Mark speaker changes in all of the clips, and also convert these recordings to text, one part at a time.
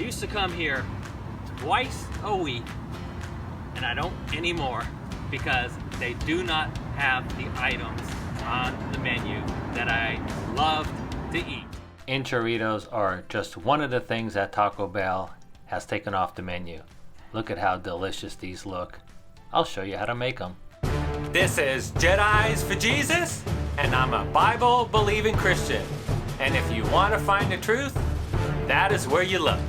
Speaker 1: used to come here twice a week, and I don't anymore because they do not have the items on the menu that I love to eat. Enchiritos are just one of the things that Taco Bell has taken off the menu. Look at how delicious these look. I'll show you how to make them. This is Jedis for Jesus, and I'm a Bible-believing Christian. And if you want to find the truth, that is where you look.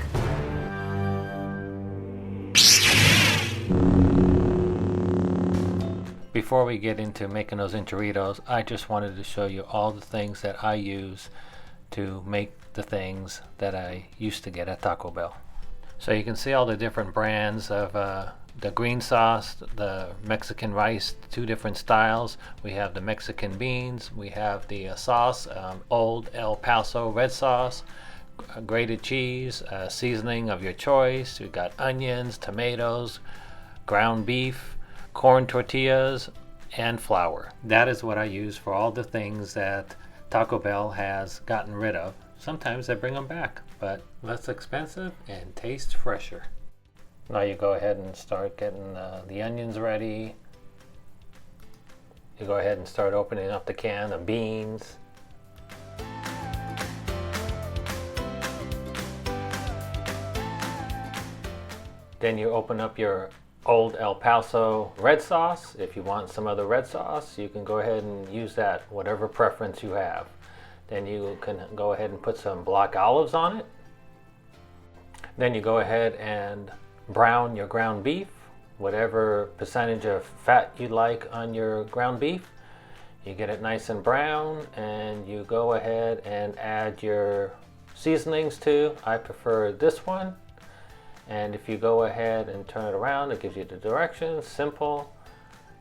Speaker 1: Before we get into making those enchiritos, I just wanted to show you all the things that I use to make the things that I used to get at Taco Bell. So you can see all the different brands of the green sauce, the Mexican rice, two different styles. We have the Mexican beans, we have the sauce, Old El Paso red sauce, grated cheese, seasoning of your choice. We've got onions, tomatoes, ground beef, corn tortillas, and flour. That is what I use for all the things that Taco Bell has gotten rid of. Sometimes they bring them back, but less expensive and taste fresher. Now you go ahead and start getting the onions ready. You go ahead and start opening up the can of beans. Then you open up your Old El Paso red sauce. If you want some other red sauce, you can go ahead and use that, whatever preference you have. Then you can go ahead and put some black olives on it. Then you go ahead and brown your ground beef, whatever percentage of fat you like on your ground beef. You get it nice and brown, and you go ahead and add your seasonings to. I prefer this one. And if you go ahead and turn it around, it gives you the directions. Simple,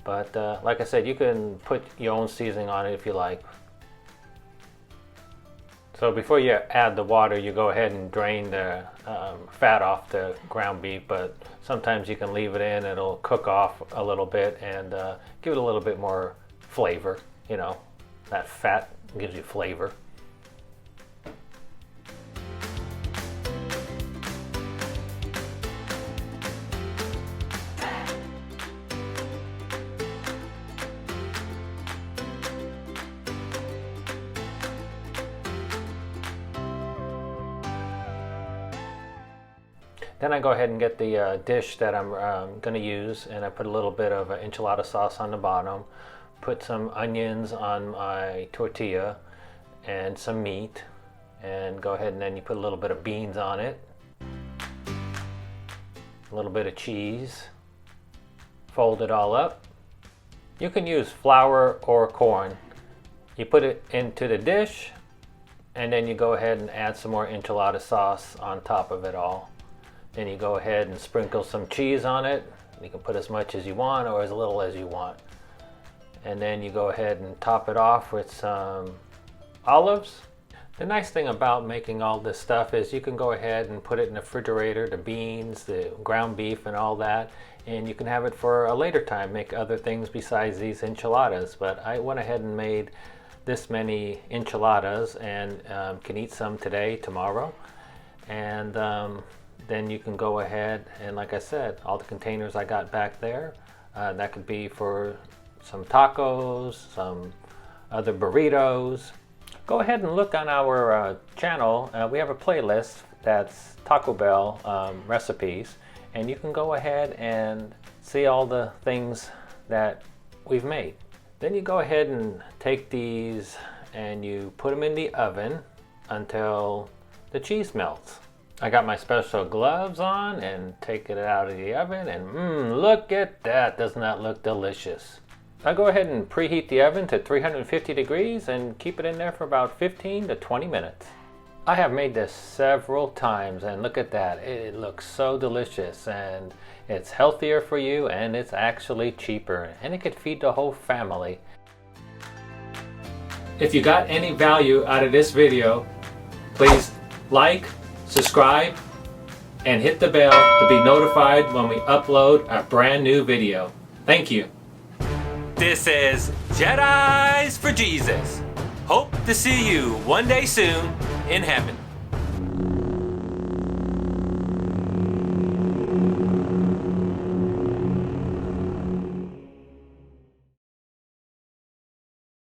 Speaker 1: but like I said, you can put your own seasoning on it if you like. So before you add the water, you go ahead and drain the fat off the ground beef, but sometimes you can leave it in. It'll cook off a little bit and give it a little bit more flavor. You know, that fat gives you flavor. Then I go ahead and get the dish that I'm going to use, and I put a little bit of enchilada sauce on the bottom, put some onions on my tortilla and some meat, and go ahead and then you put a little bit of beans on it, a little bit of cheese, fold it all up. You can use flour or corn. You put it into the dish, and then you go ahead and add some more enchilada sauce on top of it all. Then you go ahead and sprinkle some cheese on it. You can put as much as you want or as little as you want. And then you go ahead and top it off with some olives. The nice thing about making all this stuff is you can go ahead and put it in the refrigerator, the beans, the ground beef and all that, and you can have it for a later time, make other things besides these enchiladas. But I went ahead and made this many enchiladas and can eat some today, tomorrow. And then you can go ahead and, like I said, all the containers I got back there, that could be for some tacos, some other burritos. Go ahead and look on our channel. We have a playlist that's Taco Bell recipes, and you can go ahead and see all the things that we've made. Then you go ahead and take these and you put them in the oven until the cheese melts. I got my special gloves on and take it out of the oven, and look at that. Doesn't that look delicious? I go ahead and preheat the oven to 350 degrees and keep it in there for about 15 to 20 minutes. I have made this several times, and look at that. It looks so delicious, and it's healthier for you, and it's actually cheaper, and it could feed the whole family. If you got any value out of this video, please like, subscribe, and hit the bell to be notified when we upload a brand new video. Thank you. This is Jedis for Jesus. Hope to see you one day soon in heaven.